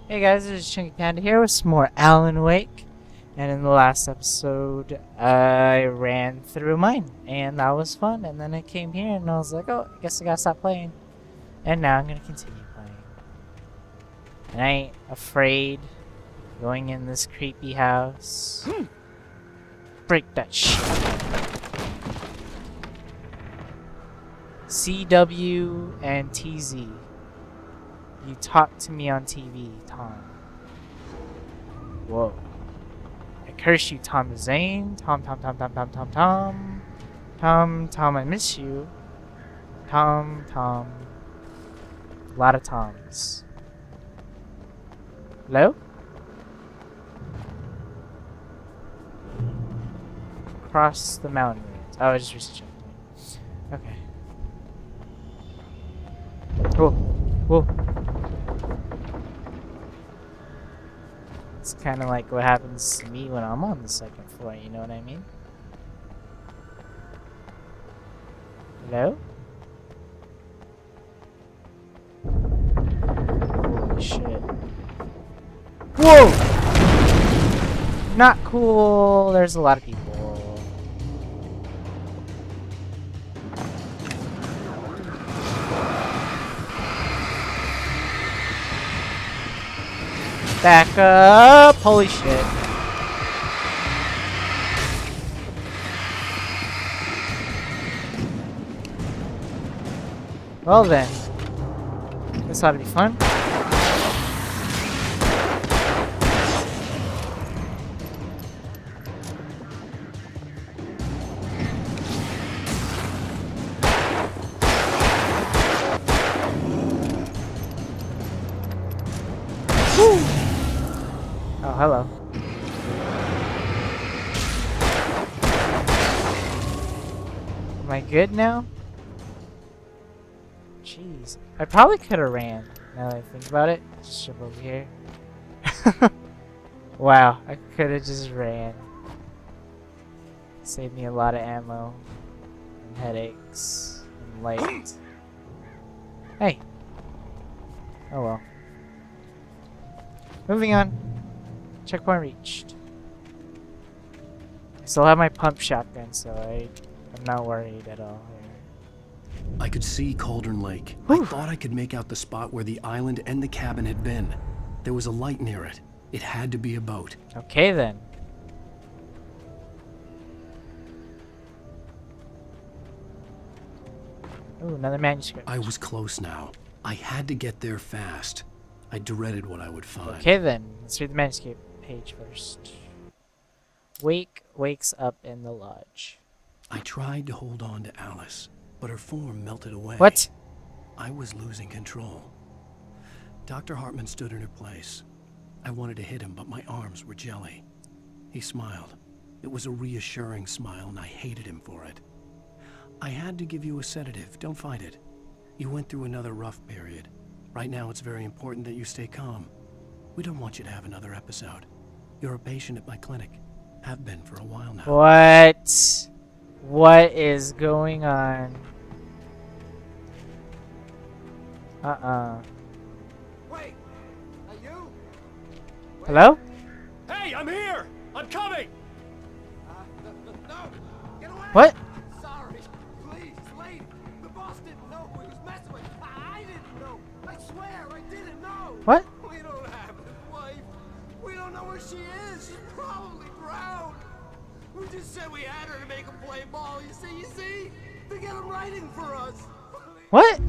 Hey guys, this is Chunky Panda here with some more Alan Wake. And in the last episode, I ran through mine, and that was fun. And then I came here and I was like, oh, I guess I gotta stop playing. And now I'm gonna continue playing. And I ain't afraid going in this creepy house. Break that shit. CW and TZ. You talk to me on TV, Tom. Whoa. I curse you, Tom Zane. Tom, I miss you. Tom. A lot of Toms. Hello? Cross the mountain range. Oh, I just reached a checkpoint. Okay. Whoa. It's kind of like what happens to me when I'm on the second floor, you know what I mean? Hello? Holy shit. Whoa! Not cool. There's a lot of people. Back up! Holy shit. Well then. This ought to be fun. Woo! Oh, hello. Am I good now? Jeez. I probably could have ran, now that I think about it. Just jump over here. Wow, I could have just ran. Saved me a lot of ammo. And headaches. And light. Hey! Oh well. Moving on. Checkpoint reached. I still have my pump shotgun, so I'm not worried at all here. I could see Cauldron Lake. Whew. I thought I could make out the spot where the island and the cabin had been. There was a light near it. It had to be a boat. Okay then. Ooh, another manuscript. I was close now. I had to get there fast. I dreaded what I would find. Okay then, let's read the manuscript page first. Wake wakes up in the lodge. I tried to hold on to Alice, but her form melted away. What? I was losing control. Dr. Hartman stood in her place. I wanted to hit him, but my arms were jelly. He smiled. It was a reassuring smile, and I hated him for it. I had to give you a sedative. Don't fight it. You went through another rough period. Right now, it's very important that you stay calm. We don't want you to have another episode. You're a patient at my clinic. Have been for a while now. What? What is going on? Wait, are you? Wait. Hello? Hey, I'm here! I'm coming! No! Get away! What? Sorry. Please, leave. The boss didn't know who he was messing with. I didn't know. I swear, I didn't know. What? We don't have his wife. We don't know where she is. She's probably drowned. We just said we had her to make him play ball. You see? To get him writing for us. What?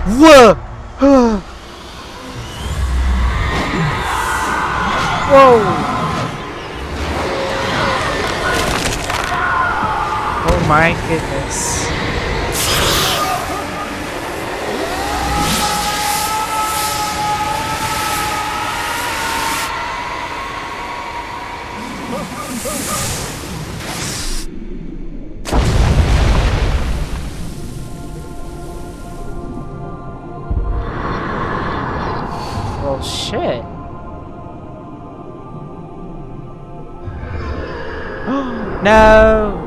Whoa! Whoa! Oh my goodness. Well, shit. No!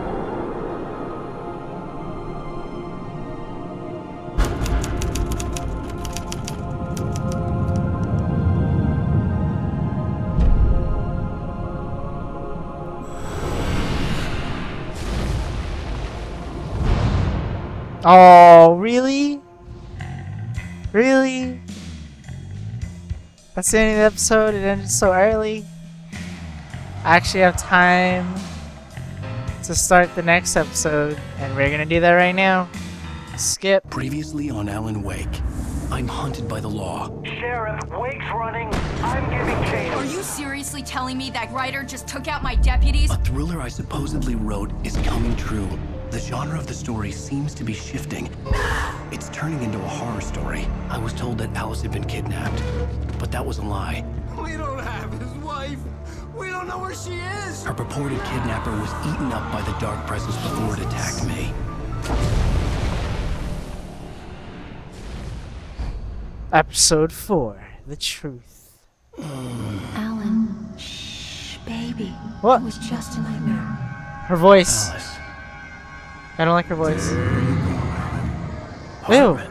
Oh, really? Really? That's the end of the episode. It ended so early. I actually have time to start the next episode, and we're gonna do that right now. Skip. Previously on Alan Wake, I'm hunted by the law. Sheriff, Wake's running. I'm giving chase. Are you seriously telling me that writer just took out my deputies? A thriller I supposedly wrote is coming true. The genre of the story seems to be shifting. It's turning into a horror story. I was told that Alice had been kidnapped, but that was a lie. We don't have his wife. We don't know where she is. Her purported kidnapper was eaten up by the dark presence before it attacked me. Episode 4. The Truth. Alan, shh, baby. What? It was just a nightmare. Her voice. Alice. I don't like her voice. Hartman,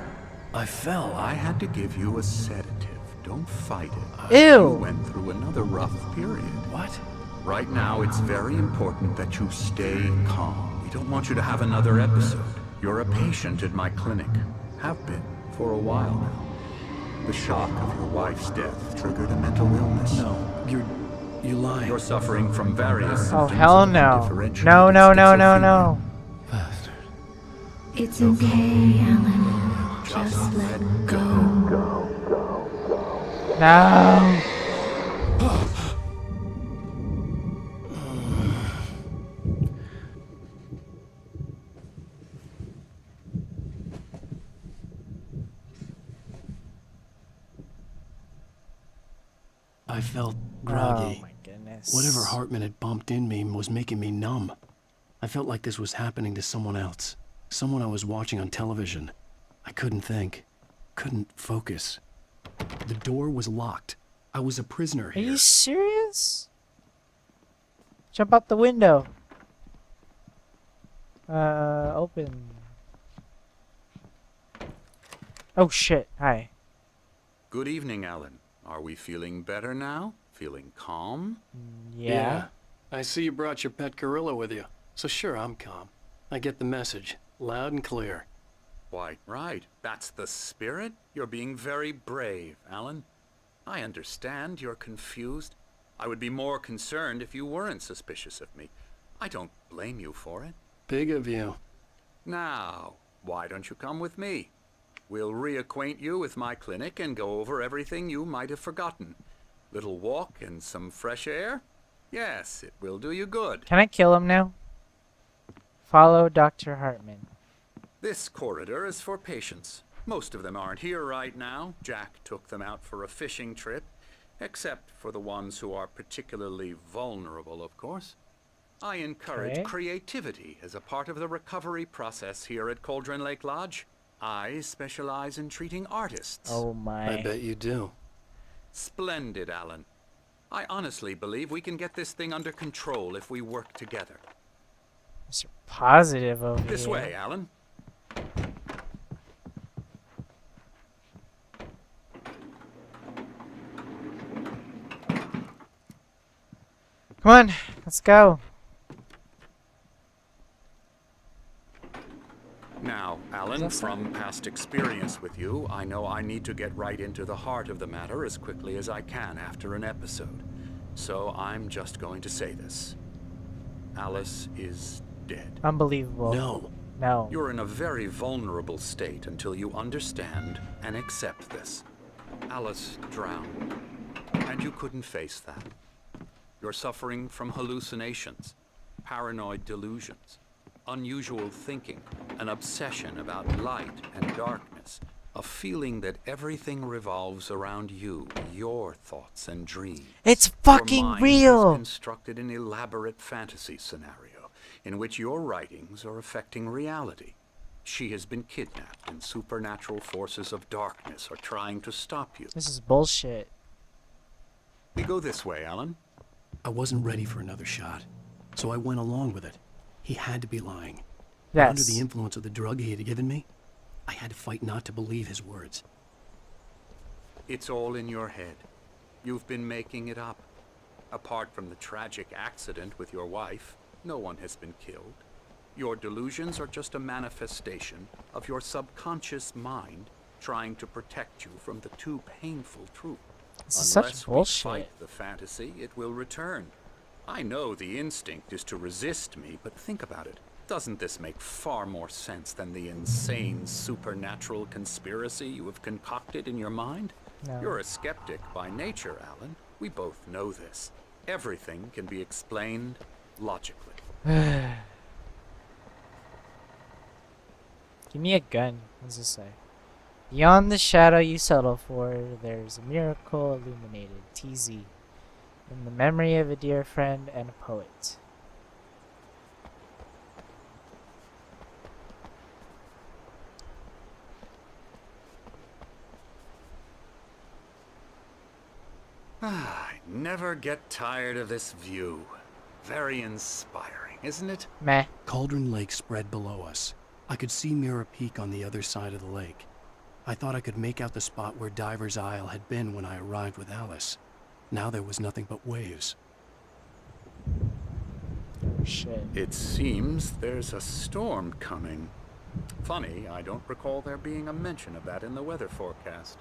I fell. I had to give you a sedative. Don't fight it. Ew. You went through another rough period. What? Right now, it's very important that you stay calm. We don't want you to have another episode. You're a patient at my clinic. Have been for a while now. The shock of your wife's death triggered a mental illness. No, you're lying. You're suffering from various Oh, symptoms hell of no. undifferentiated No, no, no, no, schizophrenia. no. Bastard. It's okay, Alan. Just let go. No. I felt Oh groggy. my goodness. Whatever Hartman had bumped in me was making me numb. I felt like this was happening to someone else. Someone I was watching on television. I couldn't think. Couldn't focus. The door was locked. I was a prisoner Are here. you serious? Jump out the window. Open. Oh shit. Hi. Good evening, Alan. Are we feeling better now? Feeling calm? Yeah. I see you brought your pet gorilla with you. So sure, I'm calm. I get the message, loud and clear. Why, right. That's the spirit. You're being very brave, Alan. I understand you're confused. I would be more concerned if you weren't suspicious of me. I don't blame you for it. Big of you. Now, why don't you come with me? We'll reacquaint you with my clinic and go over everything you might have forgotten. Little walk and some fresh air? Yes, it will do you good. Can I kill him now? Follow Dr. Hartman. This corridor is for patients. Most of them aren't here right now. Jack took them out for a fishing trip, except for the ones who are particularly vulnerable, of course. I encourage Okay. creativity as a part of the recovery process here at Cauldron Lake Lodge. I specialize in treating artists. Oh my. I bet you do. Splendid, Alan. I honestly believe we can get this thing under control if we work together. Mr. Positive over This here. way, Alan. Come on, let's go. Now, Alan, from past experience with you, I know I need to get right into the heart of the matter as quickly as I can after an episode. So I'm just going to say this. Alice is dead. Unbelievable. No. No. You're in a very vulnerable state until you understand and accept this. Alice drowned, and you couldn't face that. You're suffering from hallucinations, paranoid delusions, unusual thinking, an obsession about light and darkness, a feeling that everything revolves around you, your thoughts and dreams. It's Your fucking mind real. has constructed an elaborate fantasy scenario in which your writings are affecting reality. She has been kidnapped, and supernatural forces of darkness are trying to stop you. This is bullshit. We go this way, Alan. I wasn't ready for another shot. So I went along with it. He had to be lying. But under the Yes. influence of the drug he had given me, I had to fight not to believe his words. It's all in your head. You've been making it up. Apart from the tragic accident with your wife, no one has been killed. Your delusions are just a manifestation of your subconscious mind trying to protect you from the too painful truth. This is such Unless bullshit. we fight the fantasy, it will return. I know the instinct is to resist me, but think about it. Doesn't this make far more sense than the insane supernatural conspiracy you have concocted in your mind? No. You're a skeptic by nature, Alan. We both know this. Everything can be explained logically. Give me a gun. What does this say? Beyond the shadow you settle for, there's a miracle illuminated. TZ. In the memory of a dear friend and a poet. I never get tired of this view. Very inspiring, isn't it? Meh. Cauldron Lake spread below us. I could see Mirror Peak on the other side of the lake. I thought I could make out the spot where Diver's Isle had been when I arrived with Alice. Now there was nothing but waves. Shit. It seems there's a storm coming. Funny, I don't recall there being a mention of that in the weather forecast.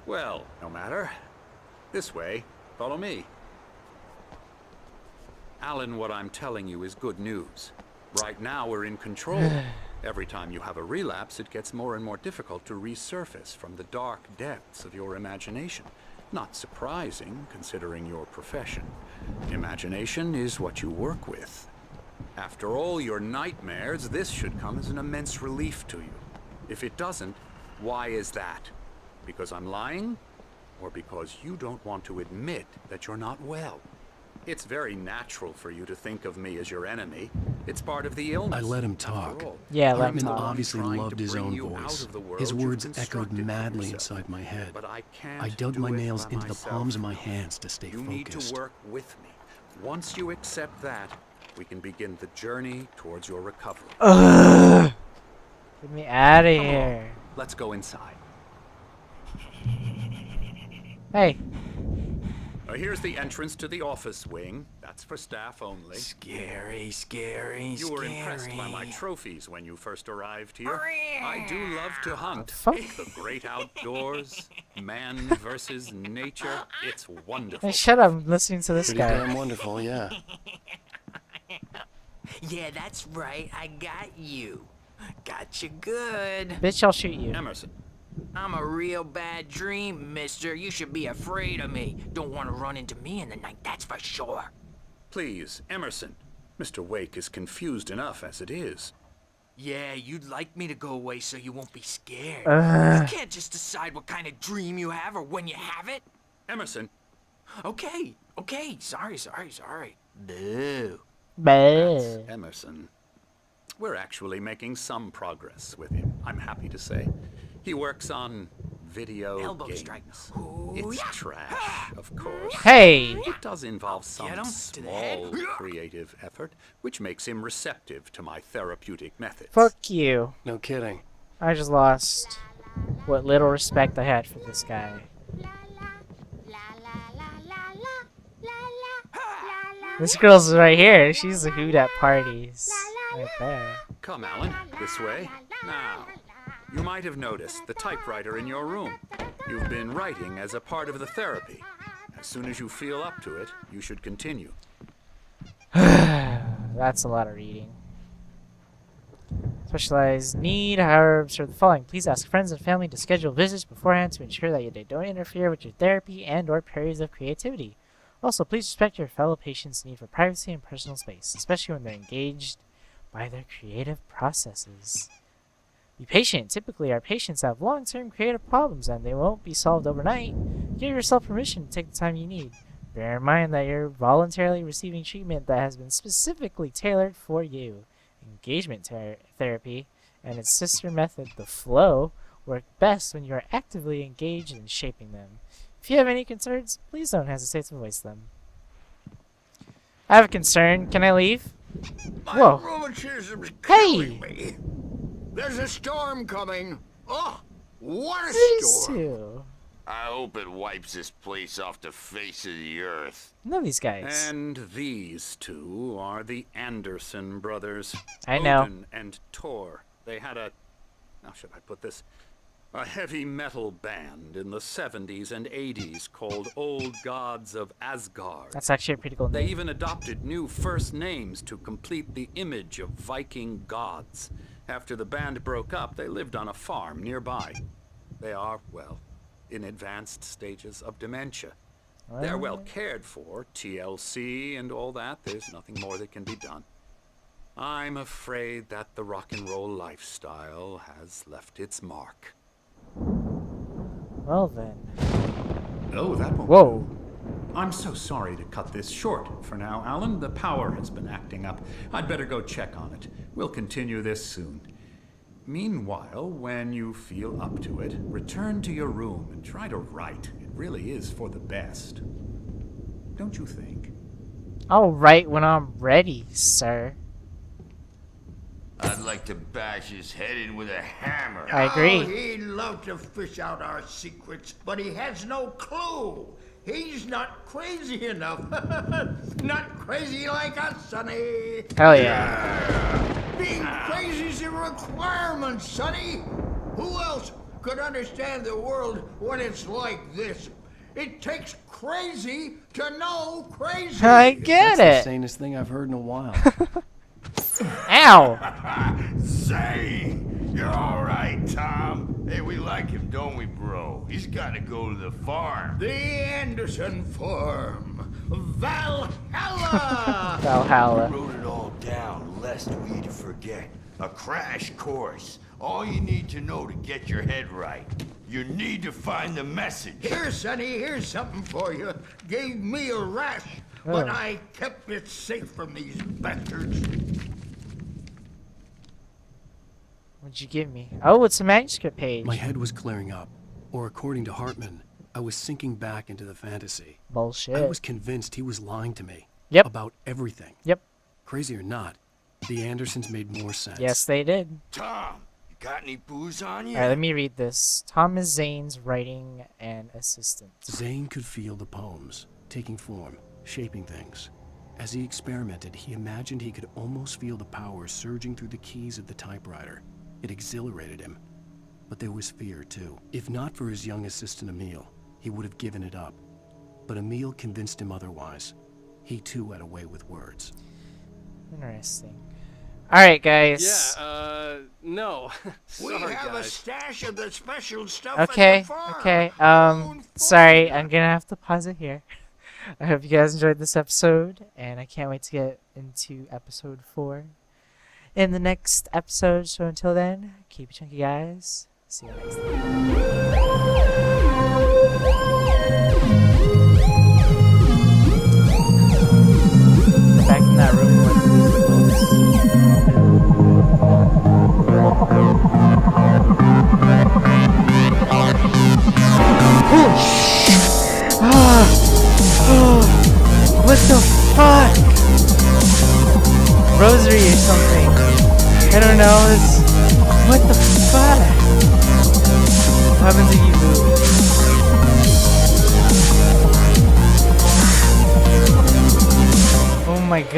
Well, no matter. This way. Follow me. Alan, what I'm telling you is good news. Right now we're in control. Every time you have a relapse, it gets more and more difficult to resurface from the dark depths of your imagination. Not surprising, considering your profession. Imagination is what you work with. After all your nightmares, this should come as an immense relief to you. If it doesn't, why is that? Because I'm lying? Or because you don't want to admit that you're not well? It's very natural for you to think of me as your enemy. It's part of the illness. I let him after talk. all. Yeah, let him Hartman talk. obviously Trying to loved his bring own you out voice. of the world His you've words echoed constructed for madly yourself. inside my head. But I can't I dug do my it nails by into the myself. palms of my hands to stay You need focused. to work with me. Once you accept that, we can begin the journey towards your recovery. Ugh. Get me out of Come on, here. let's go inside. Hey. Here's the entrance to the office wing. That's for staff only. Scary, scary, You were impressed by my trophies when you first arrived here. I do love to hunt. Fuck. The great outdoors, man versus nature. It's wonderful. Hey, shut up. I'm listening to this Pretty guy. damn wonderful, yeah. Yeah, that's right. I got you. Got you good. Bitch, I'll shoot you. Emerson, I'm a real bad dream, mister. You should be afraid of me. Don't want to run into me in the night, that's for sure. please, Emerson. Mr. Wake is confused enough as it is. Yeah, you'd like me to go away so you won't be scared. Ugh. You can't just decide what kind of dream you have or when you have it. Emerson, Okay, sorry. Boo. Bah. Emerson. We're actually making some progress with him, I'm happy to say. He works on video Elbow games. strike. Ooh, It's yeah. trash, of course. Hey. It does involve Get him some to the head. small creative effort, which makes him receptive to my therapeutic methods. Fuck you. No kidding. I just lost what little respect I had for this guy. This girl's right here. She's a hoot at parties. Right there. Come, Alan, this way. Now, you might have noticed the typewriter in your room. You've been writing as a part of the therapy. As soon as you feel up to it, you should continue. That's a lot of reading. Specialized need, however, for the following. Please ask friends and family to schedule visits beforehand to ensure that they don't interfere with your therapy and/or periods of creativity. Also, please respect your fellow patients' need for privacy and personal space, especially when they're engaged by their creative processes. Be patient. Typically, our patients have long-term creative problems and they won't be solved overnight. Give yourself permission to take the time you need. Bear in mind that you're voluntarily receiving treatment that has been specifically tailored for you. Engagement therapy and its sister method, the flow, work best when you are actively engaged in shaping them. If you have any concerns, please don't hesitate to voice them. I have a concern. Can I leave? My Whoa. rheumatism's Hey! killing me. There's a storm coming. Oh, what a These storm. two. I hope it wipes this place off the face of the earth. I know these guys. And these two are the Anderson brothers. I know. Odin and Tor. They had a, how should I put this? A heavy metal band in the 70s and 80s called Old Gods of Asgard. That's actually a pretty cool They name. even adopted new first names to complete the image of Viking gods. After the band broke up, they lived on a farm nearby. They are, well, in advanced stages of dementia. They're well cared for, TLC and all that. There's nothing more that can be done. I'm afraid that the rock and roll lifestyle has left its mark. Well then. Oh, that won't. Whoa. I'm so sorry to cut this short for now, Alan. The power has been acting up. I'd better go check on it. We'll continue this soon. Meanwhile, when you feel up to it, return to your room and try to write. It really is for the best. Don't you think? I'll write when I'm ready, sir. I'd like to bash his head in with a hammer. I agree. Oh, he'd love to fish out our secrets, but he has no clue. He's not crazy enough. Not crazy like us, Sonny. Hell yeah. Being crazy's a requirement, Sonny. Who else could understand the world when it's like this? It takes crazy to know crazy. I get That's the it. sanest thing I've heard in a while. Ow. Say, you're all right, Tom. Hey, we like him, don't we, bro? He's got to go to the farm. The Anderson Farm. Valhalla! Valhalla. Wrote it all down, lest we forget. A crash course. All you need to know to get your head right. You need to find the message. Here, Sonny, here's something for you. Gave me a rash, but Oh. I kept it safe from these bastards. What'd you give me? Oh, it's a manuscript page. My head was clearing up, or according to Hartman, I was sinking back into the fantasy. Bullshit. I was convinced he was lying to me. Yep. About everything. Yep. Crazy or not, the Andersons made more sense. Yes, they did. Tom, you got any booze on you? Alright, let me read this. Thomas Zane's writing and assistant. Zane could feel the poems, taking form, shaping things. As he experimented, he imagined he could almost feel the power surging through the keys of the typewriter. It exhilarated him. But there was fear, too. If not for his young assistant Emil, he would have given it up. But Emil convinced him otherwise. He, too, had a way with words. Interesting. Alright, guys. No. We Sorry, have a guys. stash of the special stuff Okay, at the farm. okay. Own Sorry, formula. I'm gonna have to pause it here. I hope you guys enjoyed this episode, and I can't wait to get into episode 4 in the next episode. So until then, keep it chunky, guys. See you next time. Back in that room where the music was. What the fuck? Rosary or something. I don't know. It's what the fuck? What happens if you move? Oh my god.